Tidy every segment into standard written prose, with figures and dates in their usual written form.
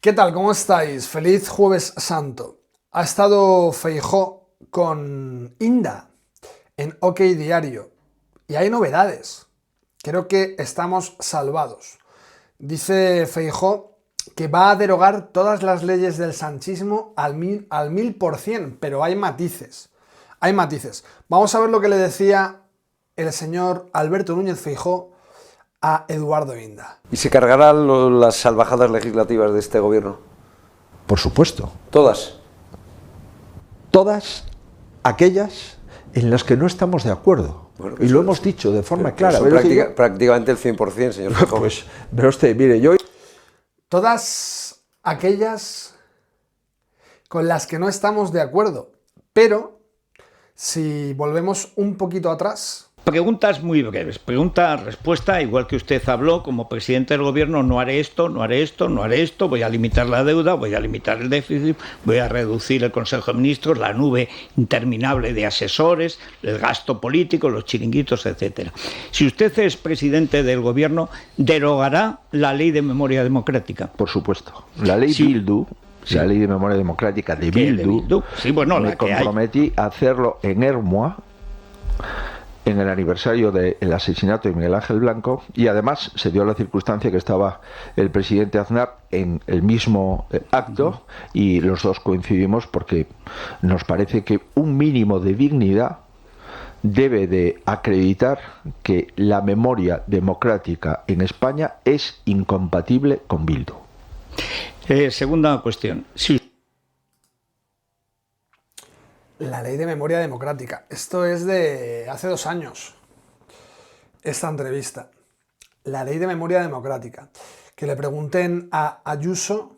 ¿Qué tal? ¿Cómo estáis? Feliz Jueves Santo. Ha estado Feijóo con Inda en OK Diario y hay novedades. Creo que estamos salvados. Dice Feijóo que va a derogar todas las leyes del sanchismo al 1000%, pero hay matices. Hay matices. Vamos a ver lo que le decía el señor Alberto Núñez Feijóo a Eduardo Inda. ¿Y se cargarán las salvajadas legislativas de este gobierno? Por supuesto. ¿Todas? Todas aquellas en las que no estamos de acuerdo. Bueno, y lo hemos dicho de forma clara. Prácticamente el 100%, señor Feijóo. Pues, pero usted, mire, yo... Todas aquellas con las que no estamos de acuerdo. Pero, si volvemos un poquito atrás... Preguntas muy breves, pregunta-respuesta, igual que usted habló como presidente del gobierno: no haré esto, no haré esto, no haré esto, voy a limitar la deuda, voy a limitar el déficit, voy a reducir el Consejo de Ministros, la nube interminable de asesores, el gasto político, los chiringuitos, etcétera. Si usted es presidente del gobierno, ¿derogará la ley de memoria democrática? Por supuesto. La ley Bildu... Sí. La ley de memoria democrática de Bildu, sí, bueno, me comprometí a hacerlo en Ermua, en el aniversario del asesinato de Miguel Ángel Blanco, y además se dio la circunstancia que estaba el presidente Aznar en el mismo acto y los dos coincidimos porque nos parece que un mínimo de dignidad debe de acreditar que la memoria democrática en España es incompatible con Bildu. Segunda cuestión. Sí. La ley de memoria democrática. Esto es de hace 2 años. Esta entrevista. La ley de memoria democrática. Que le pregunten a Ayuso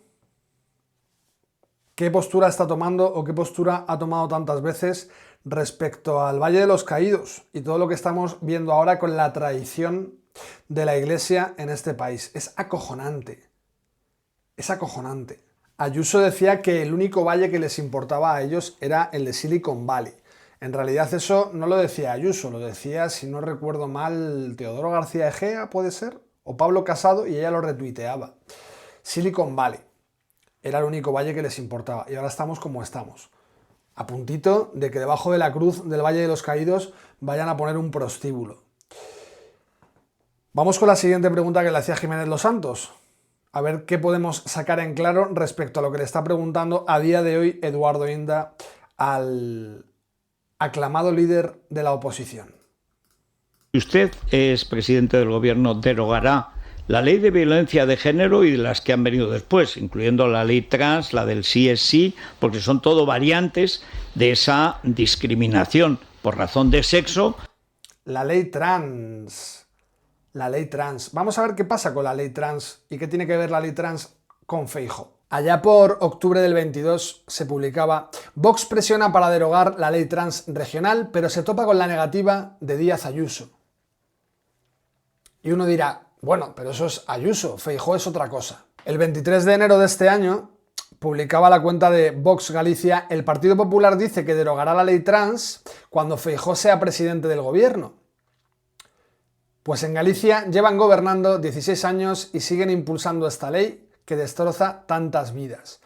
qué postura está tomando o qué postura ha tomado tantas veces respecto al Valle de los Caídos y todo lo que estamos viendo ahora con la traición de la Iglesia en este país. Es acojonante. Es acojonante. Ayuso decía que el único valle que les importaba a ellos era el de Silicon Valley. En realidad eso no lo decía Ayuso, lo decía, si no recuerdo mal, Teodoro García Egea, puede ser, o Pablo Casado, y ella lo retuiteaba. Silicon Valley era el único valle que les importaba, y ahora estamos como estamos. A puntito de que debajo de la cruz del Valle de los Caídos vayan a poner un prostíbulo. Vamos con la siguiente pregunta que le hacía Jiménez Los Santos. A ver qué podemos sacar en claro respecto a lo que le está preguntando a día de hoy Eduardo Inda al aclamado líder de la oposición. Si usted es presidente del gobierno, ¿derogará la ley de violencia de género y de las que han venido después, incluyendo la ley trans, la del sí es sí, porque son todo variantes de esa discriminación por razón de sexo? La ley trans... La ley trans. Vamos a ver qué pasa con la ley trans y qué tiene que ver la ley trans con Feijóo. Allá por octubre del 22 se publicaba: Vox presiona para derogar la ley trans regional, pero se topa con la negativa de Díaz Ayuso. Y uno dirá, bueno, pero eso es Ayuso, Feijóo es otra cosa. El 23 de enero de este año publicaba la cuenta de Vox Galicia: el Partido Popular dice que derogará la ley trans cuando Feijóo sea presidente del gobierno. Pues en Galicia llevan gobernando 16 años y siguen impulsando esta ley que destroza tantas vidas.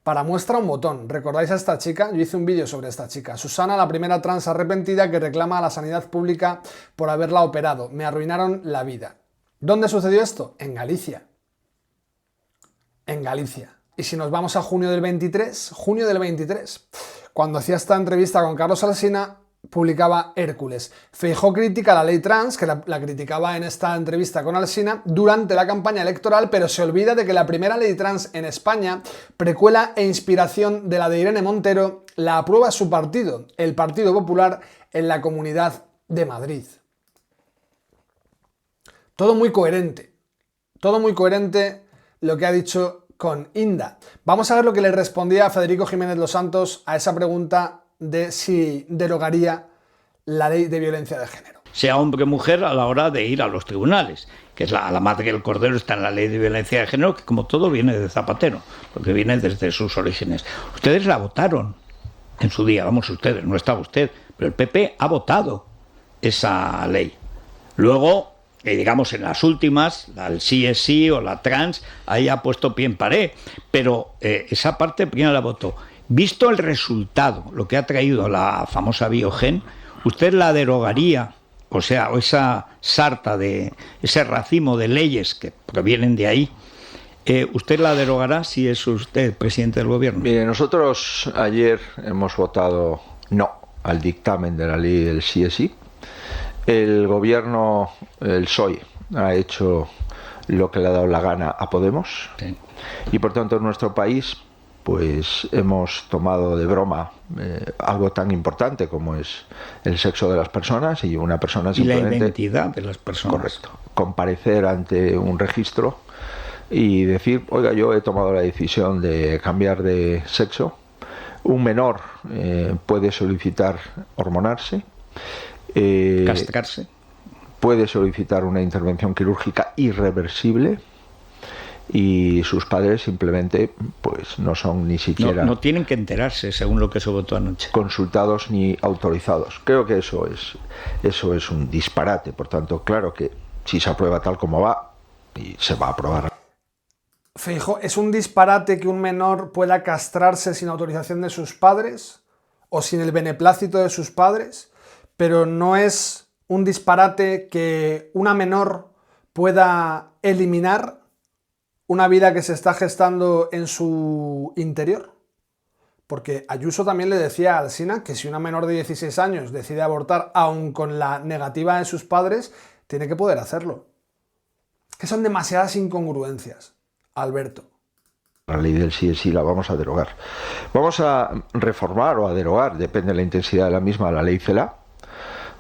Para muestra un botón, ¿recordáis a esta chica? Yo hice un vídeo sobre esta chica. Susana, la primera trans arrepentida que reclama a la sanidad pública por haberla operado. Me arruinaron la vida. ¿Dónde sucedió esto? En Galicia. En Galicia. Y si nos vamos a junio del 23, cuando hacía esta entrevista con Carlos Alsina, publicaba Hércules: Feijóo critica la ley trans, que la criticaba en esta entrevista con Alsina, durante la campaña electoral, pero se olvida de que la primera ley trans en España, precuela e inspiración de la de Irene Montero, la aprueba su partido, el Partido Popular, en la Comunidad de Madrid. Todo muy coherente lo que ha dicho con Inda. Vamos a ver lo que le respondía a Federico Jiménez Los Santos a esa pregunta de si derogaría la ley de violencia de género. Sea hombre o mujer a la hora de ir a los tribunales, que es la madre del cordero, está en la ley de violencia de género, que como todo viene de Zapatero, porque viene desde sus orígenes. Ustedes la votaron en su día, vamos ustedes, no estaba usted, pero el PP ha votado esa ley. Luego digamos en las últimas, el sí es sí o la trans, ahí ha puesto pie en pared, pero esa parte primero la votó. Visto el resultado, lo que ha traído la famosa Biogen, ¿usted la derogaría? O sea, esa sarta de ese racimo de leyes que provienen de ahí, ¿usted la derogará si es usted presidente del gobierno? Mire, nosotros ayer hemos votado no al dictamen de la ley del sí es sí. El gobierno, el PSOE, ha hecho lo que le ha dado la gana a Podemos. Sí. Y por tanto en nuestro país pues hemos tomado de broma algo tan importante como es el sexo de las personas, y una persona simplemente... Y la identidad de las personas. Correcto. Comparecer ante un registro y decir, oiga, yo he tomado la decisión de cambiar de sexo. Un menor puede solicitar hormonarse. Castrarse. Puede solicitar una intervención quirúrgica irreversible, y sus padres simplemente pues no son ni siquiera... No tienen que enterarse, según lo que se votó anoche. Consultados ni autorizados. Creo que eso es un disparate. Por tanto, claro que si se aprueba tal como va, y se va a aprobar. Feijóo, ¿es un disparate que un menor pueda castrarse sin autorización de sus padres o sin el beneplácito de sus padres? Pero no es un disparate que una menor pueda eliminar una vida que se está gestando en su interior. Porque Ayuso también le decía a Alsina que si una menor de 16 años decide abortar, aun con la negativa de sus padres, tiene que poder hacerlo. Que son demasiadas incongruencias, Alberto. La ley del sí es sí la vamos a derogar. Vamos a reformar o a derogar, depende de la intensidad de la misma, la ley CELA.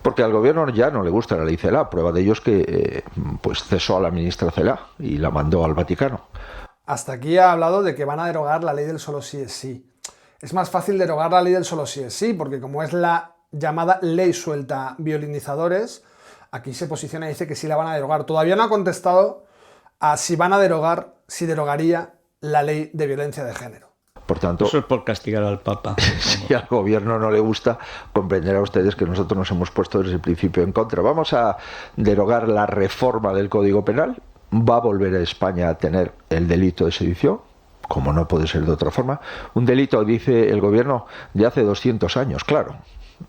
Porque al gobierno ya no le gusta la ley CELA. Prueba de ello es que pues cesó a la ministra CELA y la mandó al Vaticano. Hasta aquí ha hablado de que van a derogar la ley del solo sí es sí. Es más fácil derogar la ley del solo sí es sí, porque como es la llamada ley suelta violinizadores, aquí se posiciona y dice que sí la van a derogar. Todavía no ha contestado a si van a derogar, si derogaría la ley de violencia de género. Por tanto, eso es por castigar al Papa. Si al gobierno no le gusta, comprenderá ustedes que nosotros nos hemos puesto desde el principio en contra. Vamos a derogar la reforma del Código Penal. Va a volver a España a tener el delito de sedición, como no puede ser de otra forma. Un delito, dice el gobierno, de hace 200 años, claro.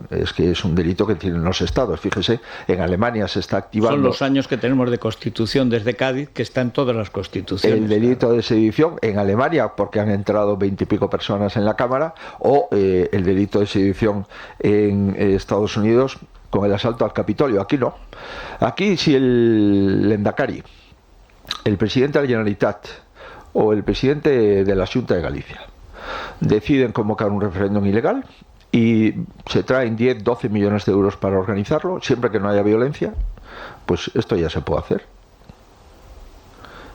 Es que es un delito que tienen los estados. Fíjese, en Alemania se está activando... Son los años que tenemos de constitución desde Cádiz, que está en todas las constituciones. El delito de sedición en Alemania, porque han entrado 20 y pico personas en la Cámara, o el delito de sedición en Estados Unidos con el asalto al Capitolio. Aquí no. Aquí si el Lehendakari, el presidente de la Generalitat o el presidente de la Xunta de Galicia deciden convocar un referéndum ilegal y se traen 10, 12 millones de euros para organizarlo, siempre que no haya violencia, pues esto ya se puede hacer.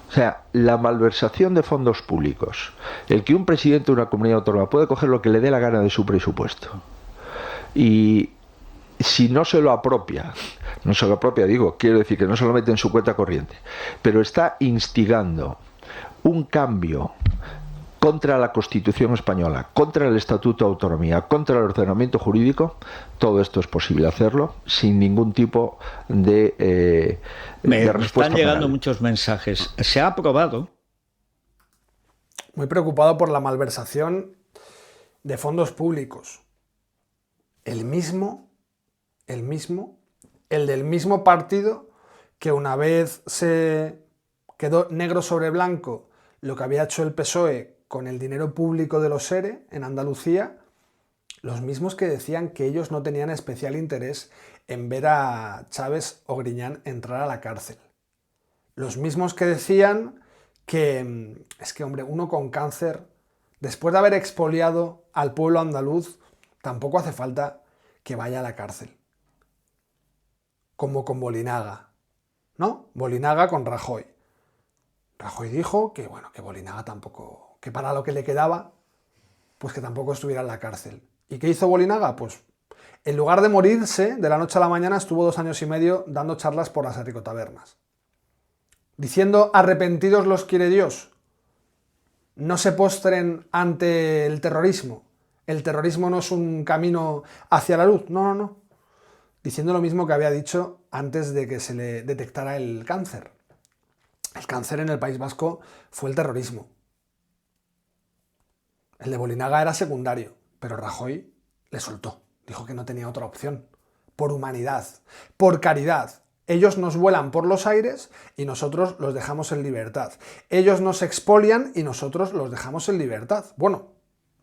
O sea, la malversación de fondos públicos, el que un presidente de una comunidad autónoma puede coger lo que le dé la gana de su presupuesto y si no se lo apropia, digo, quiero decir que no se lo mete en su cuenta corriente, pero está instigando un cambio contra la Constitución española, contra el Estatuto de Autonomía, contra el ordenamiento jurídico, todo esto es posible hacerlo sin ningún tipo de respuesta. Me están llegando penal. muchos mensajes. Se ha aprobado. Muy preocupado por la malversación de fondos públicos. El del mismo partido que una vez se quedó negro sobre blanco lo que había hecho el PSOE con el dinero público de los ERE en Andalucía, los mismos que decían que ellos no tenían especial interés en ver a Chávez o Griñán entrar a la cárcel. Los mismos que decían que es que, hombre, uno con cáncer, después de haber expoliado al pueblo andaluz, tampoco hace falta que vaya a la cárcel. Como con Bolinaga, ¿no? Bolinaga con Rajoy. Rajoy dijo que, bueno, que Bolinaga tampoco, que para lo que le quedaba, pues que tampoco estuviera en la cárcel. ¿Y qué hizo Bolinaga? Pues en lugar de morirse, de la noche a la mañana estuvo 2 años y medio dando charlas por las ericotabernas. Diciendo, arrepentidos los quiere Dios. No se postren ante el terrorismo. El terrorismo no es un camino hacia la luz. No. diciendo lo mismo que había dicho antes de que se le detectara el cáncer. El cáncer en el País Vasco fue el terrorismo. El de Bolinaga era secundario, pero Rajoy le soltó. Dijo que no tenía otra opción. Por humanidad, por caridad. Ellos nos vuelan por los aires y nosotros los dejamos en libertad. Ellos nos expolian y nosotros los dejamos en libertad. Bueno,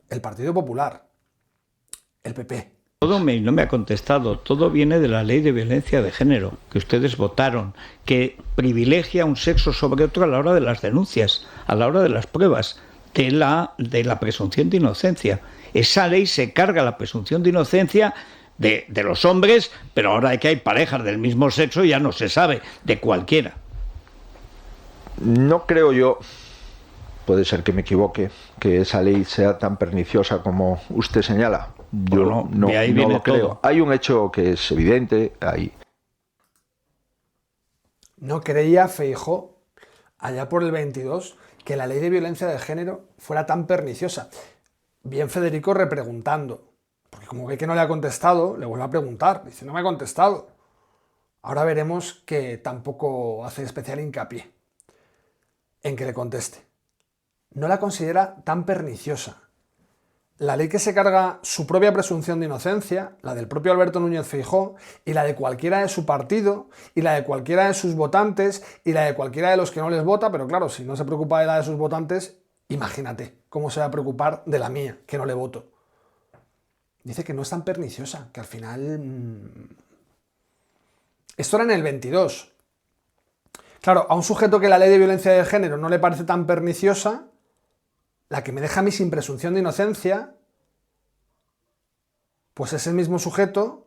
el Partido Popular, el PP. No me ha contestado. Todo viene de la ley de violencia de género que ustedes votaron, que privilegia un sexo sobre otro a la hora de las denuncias, a la hora de las pruebas, de la presunción de inocencia. Esa ley se carga la presunción de inocencia de los hombres, pero ahora que hay parejas del mismo sexo ya no se sabe, de cualquiera. No creo yo, puede ser que me equivoque, que esa ley sea tan perniciosa como usted señala. Yo no lo creo. Hay un hecho que es evidente ahí. No creía Feijóo, allá por el 22, que la ley de violencia de género fuera tan perniciosa. Bien Federico repreguntando, porque como ve que no le ha contestado, le vuelve a preguntar. Dice, no me ha contestado. Ahora veremos que tampoco hace especial hincapié en que le conteste. No la considera tan perniciosa. La ley que se carga su propia presunción de inocencia, la del propio Alberto Núñez Feijóo, y la de cualquiera de su partido, y la de cualquiera de sus votantes, y la de cualquiera de los que no les vota, pero claro, si no se preocupa de la de sus votantes, imagínate cómo se va a preocupar de la mía, que no le voto. Dice que no es tan perniciosa, que al final... Esto era en el 22. Claro, a un sujeto que la ley de violencia de género no le parece tan perniciosa, la que me deja a mí sin presunción de inocencia, pues es el mismo sujeto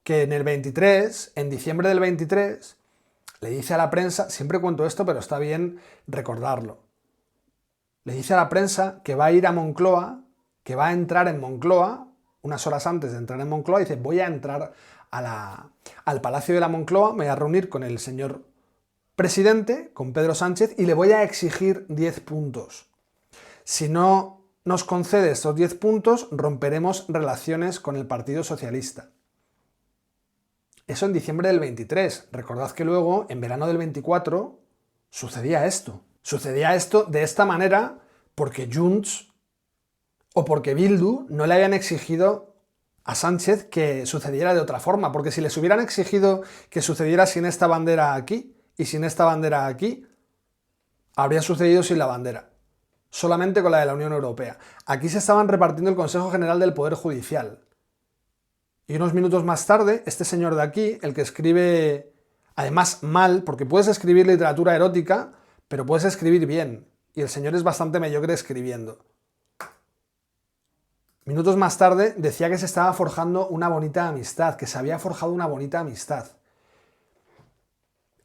que en el 23, en diciembre del 23, le dice a la prensa, siempre cuento esto, pero está bien recordarlo, le dice a la prensa que va a ir a Moncloa, que va a entrar en Moncloa, unas horas antes de entrar en Moncloa, dice, voy a entrar al Palacio de la Moncloa, me voy a reunir con el señor presidente, con Pedro Sánchez, y le voy a exigir 10 puntos. Si no nos concede estos 10 puntos, romperemos relaciones con el Partido Socialista. Eso en diciembre del 23. Recordad que luego, en verano del 24, sucedía esto. Sucedía esto de esta manera porque Junts o porque Bildu no le habían exigido a Sánchez que sucediera de otra forma. Porque si les hubieran exigido que sucediera sin esta bandera aquí y sin esta bandera aquí, habría sucedido sin la bandera. Solamente con la de la Unión Europea. Aquí se estaban repartiendo el Consejo General del Poder Judicial. Y unos minutos más tarde, este señor de aquí, el que escribe, además mal, porque puedes escribir literatura erótica, pero puedes escribir bien. Y el señor es bastante mediocre escribiendo. Minutos más tarde decía que se estaba forjando una bonita amistad, que se había forjado una bonita amistad.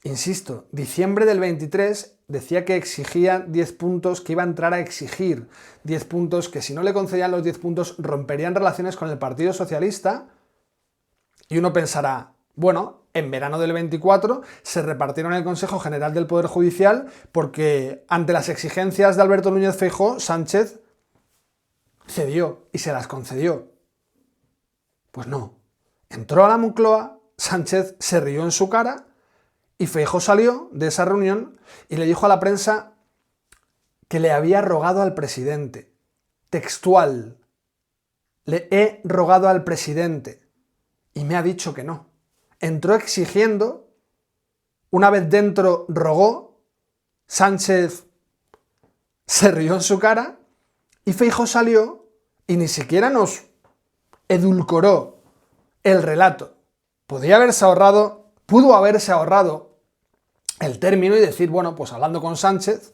Insisto, diciembre del 23 decía que exigía 10 puntos, que iba a entrar a exigir 10 puntos, que si no le concedían los 10 puntos romperían relaciones con el Partido Socialista. Y uno pensará, bueno, en verano del 24 se repartieron el Consejo General del Poder Judicial porque ante las exigencias de Alberto Núñez Feijóo, Sánchez cedió y se las concedió. Pues no. Entró a la Moncloa, Sánchez se rió en su cara y Feijóo salió de esa reunión y le dijo a la prensa que le había rogado al presidente. Textual. Le he rogado al presidente. Y me ha dicho que no. Entró exigiendo, una vez dentro rogó, Sánchez se rió en su cara y Feijóo salió y ni siquiera nos edulcoró el relato. Pudo haberse ahorrado el término y decir, bueno, pues hablando con Sánchez,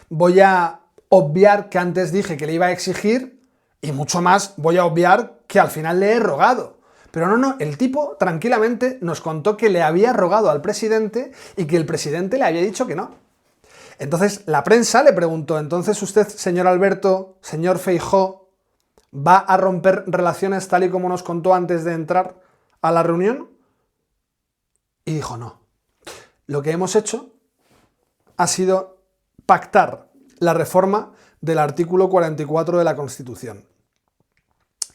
voy a obviar que antes dije que le iba a exigir y mucho más voy a obviar que al final le he rogado. Pero no, el tipo tranquilamente nos contó que le había rogado al presidente y que el presidente le había dicho que no. Entonces la prensa le preguntó, entonces usted, señor Alberto, señor Feijóo, ¿va a romper relaciones tal y como nos contó antes de entrar a la reunión? Y dijo no. Lo que hemos hecho ha sido pactar la reforma del artículo 44 de la Constitución,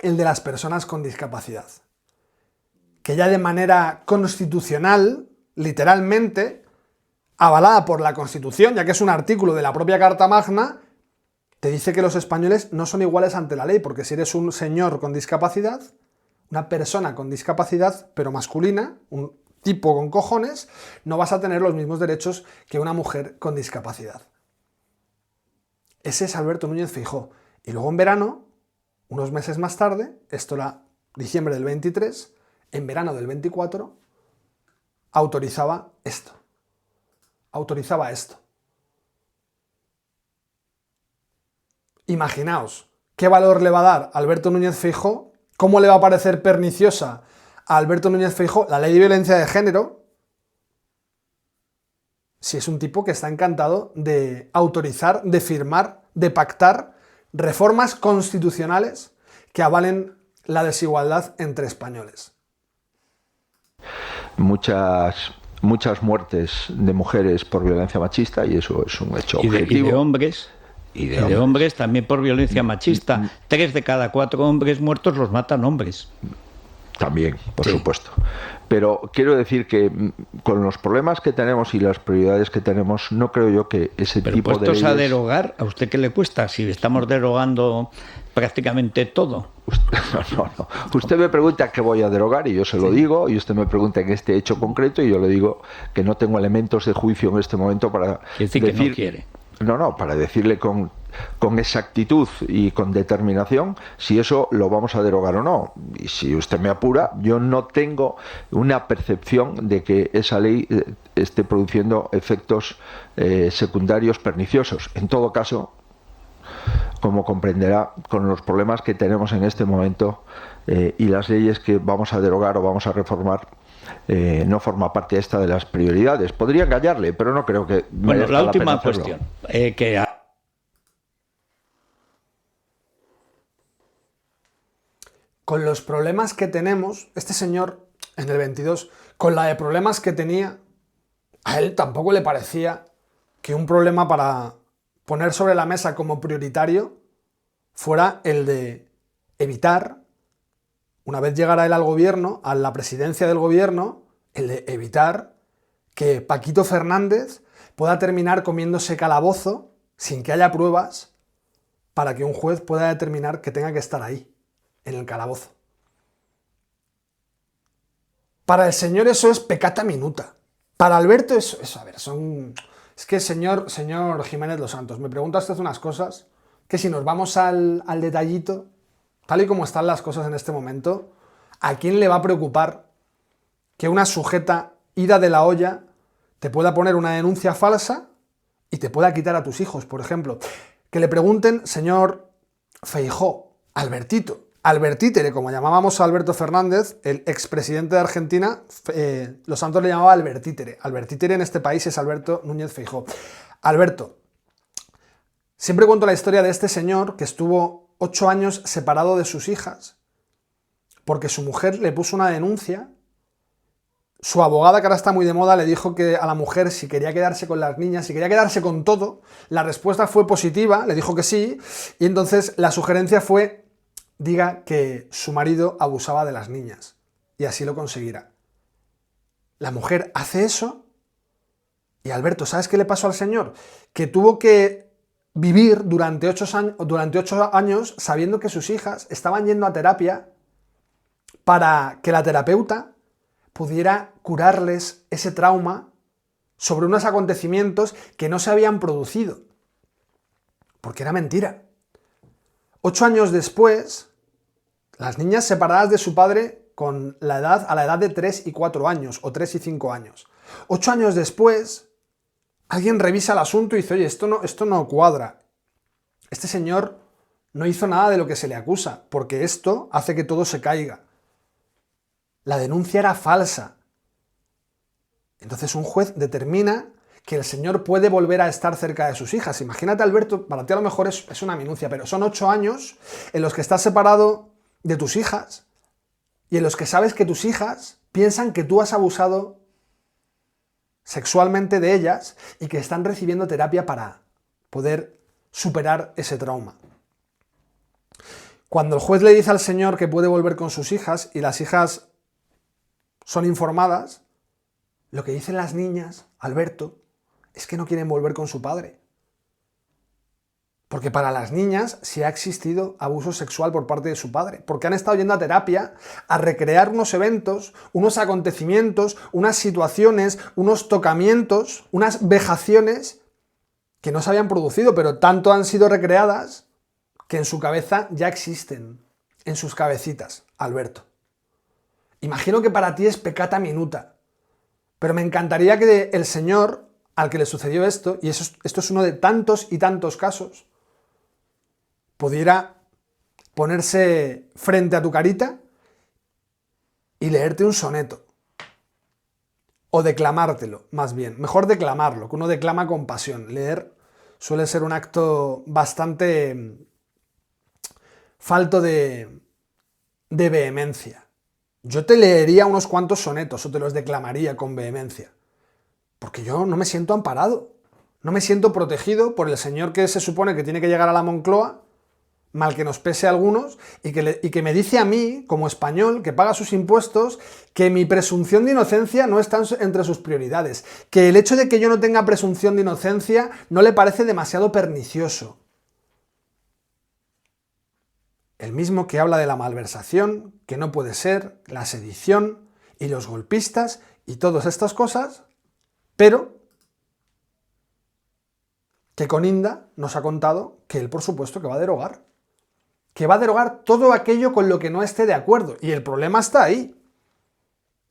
el de las personas con discapacidad, que ya de manera constitucional, literalmente, avalada por la Constitución, ya que es un artículo de la propia Carta Magna, te dice que los españoles no son iguales ante la ley, porque si eres un señor con discapacidad, una persona con discapacidad, pero masculina, un tipo con cojones, no vas a tener los mismos derechos que una mujer con discapacidad. Ese es Alberto Núñez Feijóo. Y luego en verano, unos meses más tarde, esto era diciembre del 23, en verano del 24, autorizaba esto. Autorizaba esto. Imaginaos qué valor le va a dar a Alberto Núñez Feijóo, cómo le va a parecer perniciosa a Alberto Núñez Feijóo la ley de violencia de género, si es un tipo que está encantado de autorizar, de firmar, de pactar reformas constitucionales que avalen la desigualdad entre españoles. Muchas muertes de mujeres por violencia machista, y eso es un hecho objetivo. Y de hombres. Y de hombres también por violencia machista. 3 de cada 4 hombres muertos los matan hombres. También, por supuesto. Pero quiero decir que con los problemas que tenemos y las prioridades que tenemos, no creo yo que ese tipo de leyes... a derogar, ¿a usted qué le cuesta? Si estamos derogando prácticamente todo. No. Usted me pregunta qué voy a derogar y yo se lo digo, y usted me pregunta en este hecho concreto y yo le digo que no tengo elementos de juicio en este momento para decir que no quiere. No, para decirle con exactitud y con determinación si eso lo vamos a derogar o no. Y si usted me apura, yo no tengo una percepción de que esa ley esté produciendo efectos secundarios perniciosos. En todo caso, como comprenderá, con los problemas que tenemos en este momento y las leyes que vamos a derogar o vamos a reformar, no forma parte esta de las prioridades. Podría engañarle, pero no creo que... Bueno, la última cuestión. Con los problemas que tenemos, este señor en el 22, con la de problemas que tenía, a él tampoco le parecía que un problema para poner sobre la mesa como prioritario fuera el de evitar, una vez llegara él al gobierno, a la presidencia del gobierno, el de evitar que Paquito Fernández pueda terminar comiéndose calabozo sin que haya pruebas para que un juez pueda determinar que tenga que estar ahí, en el calabozo. Para el señor eso es peccata minuta. Para Alberto eso a ver, es que señor Jiménez Los Santos, me pregunta usted unas cosas que si nos vamos al detallito, tal y como están las cosas en este momento, ¿a quién le va a preocupar que una sujeta ida de la olla te pueda poner una denuncia falsa y te pueda quitar a tus hijos, por ejemplo? Que le pregunten, señor Feijóo, Albertítere, como llamábamos a Alberto Fernández, el expresidente de Argentina, Los Santos le llamaba Albertítere. Albertítere en este país es Alberto Núñez Feijóo. Alberto, siempre cuento la historia de este señor que estuvo 8 años separado de sus hijas porque su mujer le puso una denuncia. Su abogada, que ahora está muy de moda, le dijo que a la mujer si quería quedarse con las niñas, si quería quedarse con todo, la respuesta fue positiva, le dijo que sí, y entonces la sugerencia fue: diga que su marido abusaba de las niñas, y así lo conseguirá. La mujer hace eso, y Alberto, ¿sabes qué le pasó al señor? Que tuvo que vivir durante 8 años sabiendo que sus hijas estaban yendo a terapia para que la terapeuta pudiera curarles ese trauma sobre unos acontecimientos que no se habían producido, porque era mentira. 8 años después, las niñas separadas de su padre a la edad de 3 y 4 años, o 3 y 5 años. 8 años después, alguien revisa el asunto y dice: oye, esto no cuadra. Este señor no hizo nada de lo que se le acusa, porque esto hace que todo se caiga. La denuncia era falsa. Entonces un juez determina que el señor puede volver a estar cerca de sus hijas. Imagínate, Alberto, para ti a lo mejor es una minucia, pero son 8 años en los que estás separado de tus hijas y en los que sabes que tus hijas piensan que tú has abusado sexualmente de ellas y que están recibiendo terapia para poder superar ese trauma. Cuando el juez le dice al señor que puede volver con sus hijas y las hijas son informadas, lo que dicen las niñas, Alberto, es que no quieren volver con su padre. Porque para las niñas sí ha existido abuso sexual por parte de su padre, porque han estado yendo a terapia a recrear unos eventos, unos acontecimientos, unas situaciones, unos tocamientos, unas vejaciones que no se habían producido, pero tanto han sido recreadas que en su cabeza ya existen, en sus cabecitas, Alberto. Imagino que para ti es peccata minuta, pero me encantaría que el señor al que le sucedió esto, y esto es uno de tantos y tantos casos, pudiera ponerse frente a tu carita y leerte un soneto. O declamártelo, más bien. Mejor declamarlo, que uno declama con pasión. Leer suele ser un acto bastante falto de vehemencia. Yo te leería unos cuantos sonetos o te los declamaría con vehemencia. Porque yo no me siento amparado. No me siento protegido por el señor que se supone que tiene que llegar a la Moncloa, mal que nos pese a algunos, y que me dice a mí, como español, que paga sus impuestos, que mi presunción de inocencia no está entre sus prioridades, que el hecho de que yo no tenga presunción de inocencia no le parece demasiado pernicioso. El mismo que habla de la malversación, que no puede ser, la sedición y los golpistas y todas estas cosas, pero que con Inda nos ha contado que él, por supuesto, que va a derogar. Que va a derogar todo aquello con lo que no esté de acuerdo. Y el problema está ahí.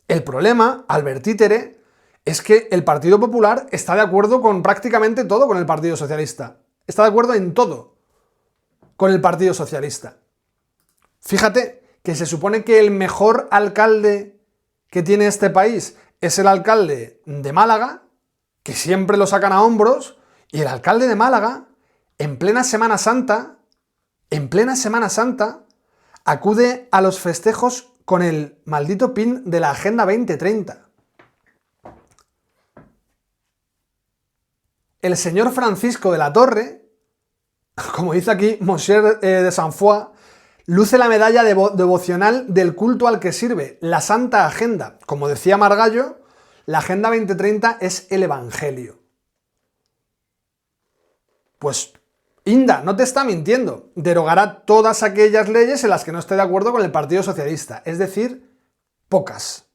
El problema, Albertítere, es que el Partido Popular está de acuerdo con prácticamente todo con el Partido Socialista. Está de acuerdo en todo con el Partido Socialista. Fíjate que se supone que el mejor alcalde que tiene este país es el alcalde de Málaga, que siempre lo sacan a hombros, y el alcalde de Málaga, en plena Semana Santa, acude a los festejos con el maldito pin de la Agenda 2030. El señor Francisco de la Torre, como dice aquí Monsieur de Saint-Foy, luce la medalla devocional del culto al que sirve, la Santa Agenda. Como decía Margallo, la Agenda 2030 es el Evangelio. Pues Inda no te está mintiendo, derogará todas aquellas leyes en las que no esté de acuerdo con el Partido Socialista, es decir, pocas.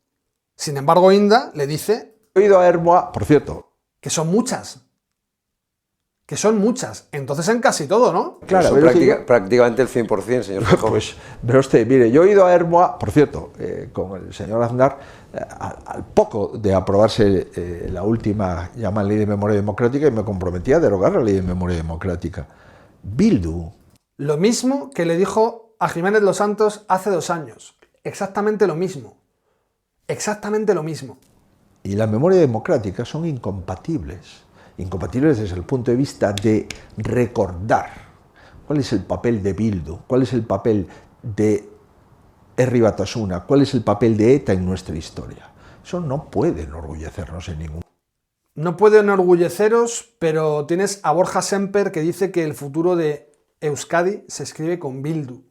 Sin embargo, Inda le dice... He oído a Hermoa, por cierto, que son muchas. Que son muchas. Entonces en casi todo, ¿no? Claro, Eso prácticamente el 100%, señor Feijóo. Pues, pero usted, mire, yo he oído a Hermoa, por cierto, con el señor Aznar, al poco de aprobarse la última llamada Ley de Memoria Democrática, y me comprometí a derogar la Ley de Memoria Democrática. Bildu. Lo mismo que le dijo a Jiménez Los Santos hace 2 años. Exactamente lo mismo. Exactamente lo mismo. Y la memoria democrática son incompatibles. Incompatibles desde el punto de vista de recordar cuál es el papel de Bildu, cuál es el papel de Herri Batasuna, cuál es el papel de ETA en nuestra historia. Eso no puede enorgullecernos en ningún. No puede enorgulleceros, pero tienes a Borja Semper que dice que el futuro de Euskadi se escribe con Bildu.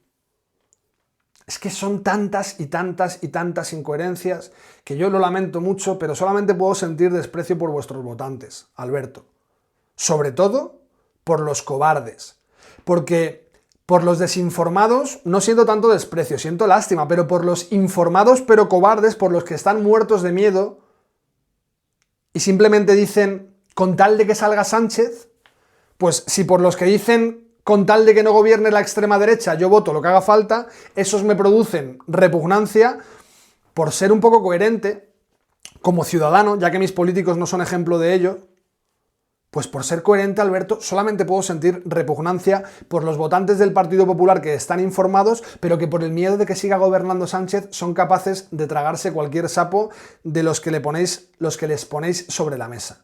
Es que son tantas y tantas y tantas incoherencias que yo lo lamento mucho, pero solamente puedo sentir desprecio por vuestros votantes, Alberto. Sobre todo por los cobardes. Porque por los desinformados no siento tanto desprecio, siento lástima, pero por los informados pero cobardes, por los que están muertos de miedo y simplemente dicen con tal de que salga Sánchez, pues si por los que dicen con tal de que no gobierne la extrema derecha yo voto lo que haga falta, esos me producen repugnancia por ser un poco coherente como ciudadano, ya que mis políticos no son ejemplo de ello. Pues por ser coherente, Alberto, solamente puedo sentir repugnancia por los votantes del Partido Popular que están informados, pero que por el miedo de que siga gobernando Sánchez son capaces de tragarse cualquier sapo de los que les ponéis sobre la mesa.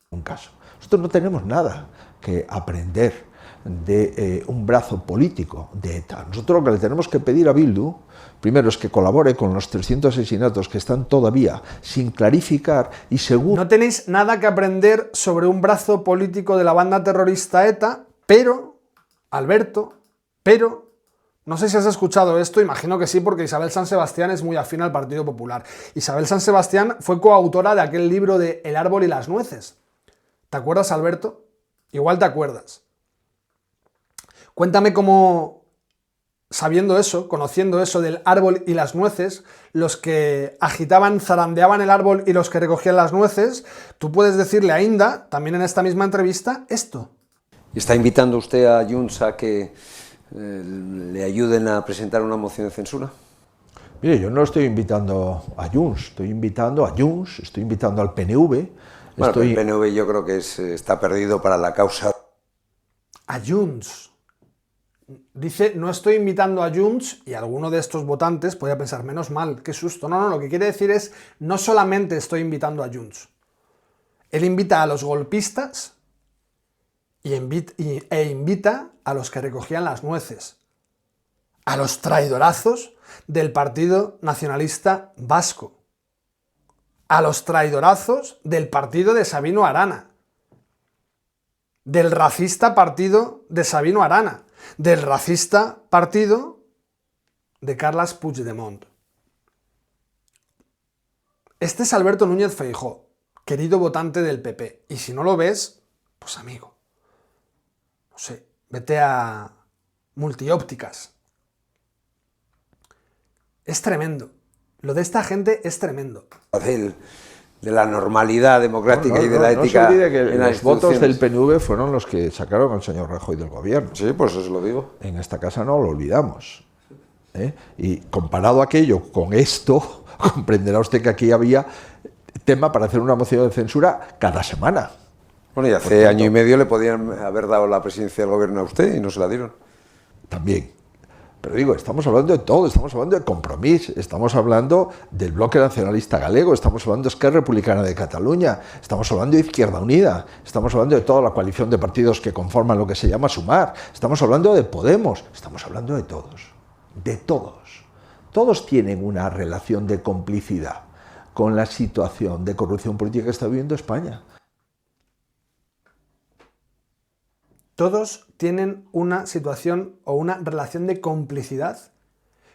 Un caso. Nosotros no tenemos nada que aprender de un brazo político de ETA. Nosotros lo que le tenemos que pedir a Bildu, primero, es que colabore con los 300 asesinatos que están todavía sin clarificar, y segundo... No tenéis nada que aprender sobre un brazo político de la banda terrorista ETA, pero, Alberto, No sé si has escuchado esto, imagino que sí, porque Isabel San Sebastián es muy afín al Partido Popular. Isabel San Sebastián fue coautora de aquel libro de El árbol y las nueces. ¿Te acuerdas, Alberto? Igual te acuerdas. Cuéntame cómo, sabiendo eso, conociendo eso del árbol y las nueces, los que agitaban, zarandeaban el árbol y los que recogían las nueces, tú puedes decirle a Inda, también en esta misma entrevista, esto. ¿Está invitando usted a Junts a que le ayuden a presentar una moción de censura? Mire, yo no estoy invitando a Junts, estoy invitando a Junts, estoy invitando al PNV. Bueno, el PNV yo creo que está perdido para la causa. A Junts. Dice, no estoy invitando a Junts, y alguno de estos votantes podría pensar, menos mal, qué susto. No, lo que quiere decir es, no solamente estoy invitando a Junts. Él invita a los golpistas e invita a los que recogían las nueces, a los traidorazos del Partido Nacionalista Vasco, a los traidorazos del partido de Sabino Arana, del racista partido de Sabino Arana, del racista partido de Carles Puigdemont. Este es Alberto Núñez Feijóo, querido votante del PP, y si no lo ves, pues amigo, no sé, vete a Multiópticas. Es tremendo. Lo de esta gente es tremendo. De la normalidad democrática y de la ética. No se olvide que en las los votos instituciones. del PNV fueron los que sacaron al señor Rajoy del gobierno. Sí, pues eso lo digo. En esta casa no lo olvidamos. Y comparado aquello con esto, comprenderá usted que aquí había tema para hacer una moción de censura cada semana. Bueno, y hace año y medio le podían haber dado la presidencia del gobierno a usted y no se la dieron. También. Pero digo, estamos hablando de todo, estamos hablando de Compromís, estamos hablando del Bloque Nacionalista Galego, estamos hablando de Esquerra Republicana de Cataluña, estamos hablando de Izquierda Unida, estamos hablando de toda la coalición de partidos que conforman lo que se llama Sumar, estamos hablando de Podemos, estamos hablando de todos, de todos. Todos tienen una relación de complicidad con la situación de corrupción política que está viviendo España. Todos tienen una situación o una relación de complicidad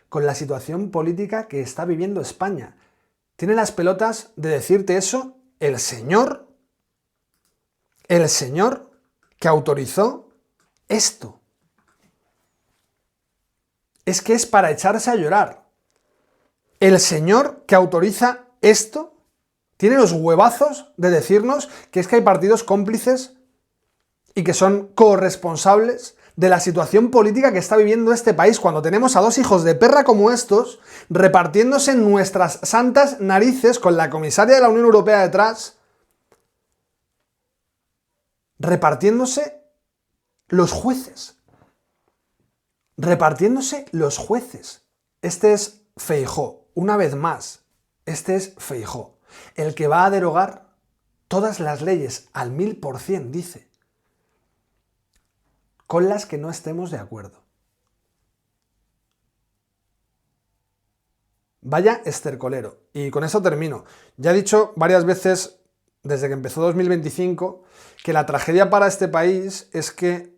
con la situación política que está viviendo España. Tiene las pelotas de decirte eso el señor que autorizó esto. Es que es para echarse a llorar. El señor que autoriza esto tiene los huevazos de decirnos que es que hay partidos cómplices y que son corresponsables de la situación política que está viviendo este país, cuando tenemos a dos hijos de perra como estos repartiéndose en nuestras santas narices con la comisaria de la Unión Europea detrás, repartiéndose los jueces. Este es Feijóo, una vez más, este es Feijóo, el que va a derogar todas las leyes al 1000%, dice, con las que no estemos de acuerdo. Vaya estercolero. Y con eso termino. Ya he dicho varias veces, desde que empezó 2025, que la tragedia para este país es que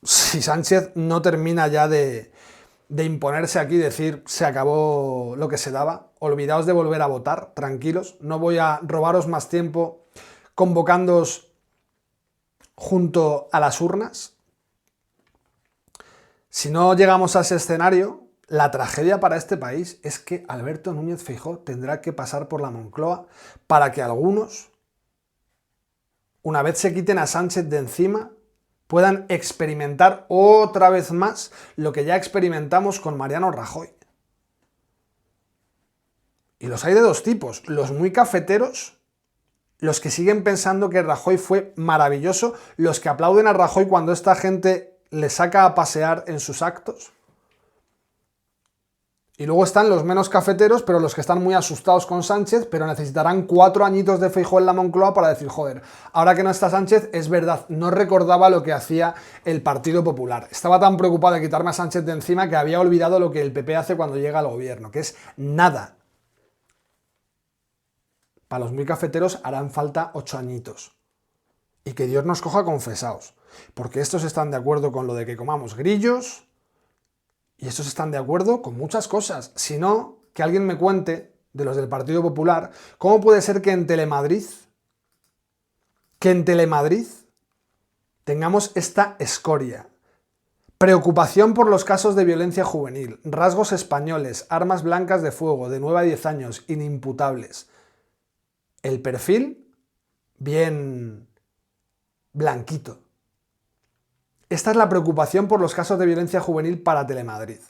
si Sánchez no termina ya de imponerse aquí, decir se acabó lo que se daba, olvidaos de volver a votar, tranquilos, no voy a robaros más tiempo convocándoos junto a las urnas. Si no llegamos a ese escenario, la tragedia para este país es que Alberto Núñez Feijóo tendrá que pasar por la Moncloa para que algunos, una vez se quiten a Sánchez de encima, puedan experimentar otra vez más lo que ya experimentamos con Mariano Rajoy. Y los hay de dos tipos, los muy cafeteros, los que siguen pensando que Rajoy fue maravilloso, los que aplauden a Rajoy cuando esta gente le saca a pasear en sus actos. Y luego están los menos cafeteros, pero los que están muy asustados con Sánchez, pero necesitarán 4 añitos de Feijóo en la Moncloa para decir, joder, ahora que no está Sánchez, es verdad, no recordaba lo que hacía el Partido Popular. Estaba tan preocupado de quitarme a Sánchez de encima que había olvidado lo que el PP hace cuando llega al gobierno, que es nada. Para los muy cafeteros harán falta 8 añitos. Y que Dios nos coja confesaos. Porque estos están de acuerdo con lo de que comamos grillos, Y estos están de acuerdo con muchas cosas. Si no, que alguien me cuente, de los del Partido Popular, cómo puede ser que en Telemadrid tengamos esta escoria. Preocupación por los casos de violencia juvenil, rasgos españoles, armas blancas de fuego, de 9 a 10 años, inimputables. El perfil, bien blanquito. Esta es la preocupación por los casos de violencia juvenil para Telemadrid.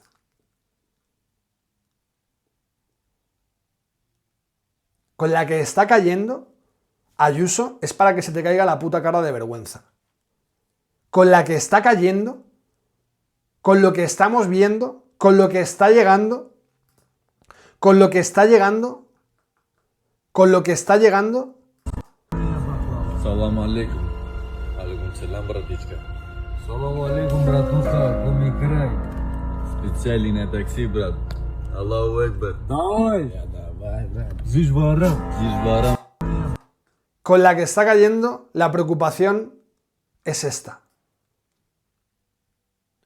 Con la que está cayendo Ayuso es para que se te caiga la puta cara de vergüenza. Con la que está cayendo, con lo que estamos viendo, con lo que está llegando, con lo que está llegando, con lo que está llegando. Salam alaikum. Alaikum salam, bratishka. Salam alaikum, bratuха, como край. Специальный такси, брат. Аллаху Акбар. Давай. Давай, брат. Здесь ворам. Con la que está cayendo, la preocupación es esta.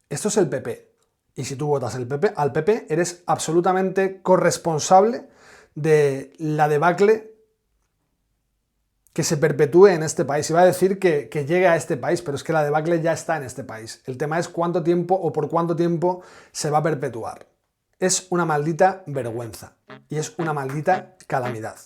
Esto es el PP. Y si tú votas al PP, eres absolutamente corresponsable de la debacle que se perpetúe en este país. Iba a decir que llegue a este país, pero es que la debacle ya está en este país. El tema es cuánto tiempo o por cuánto tiempo se va a perpetuar. Es una maldita vergüenza y es una maldita calamidad.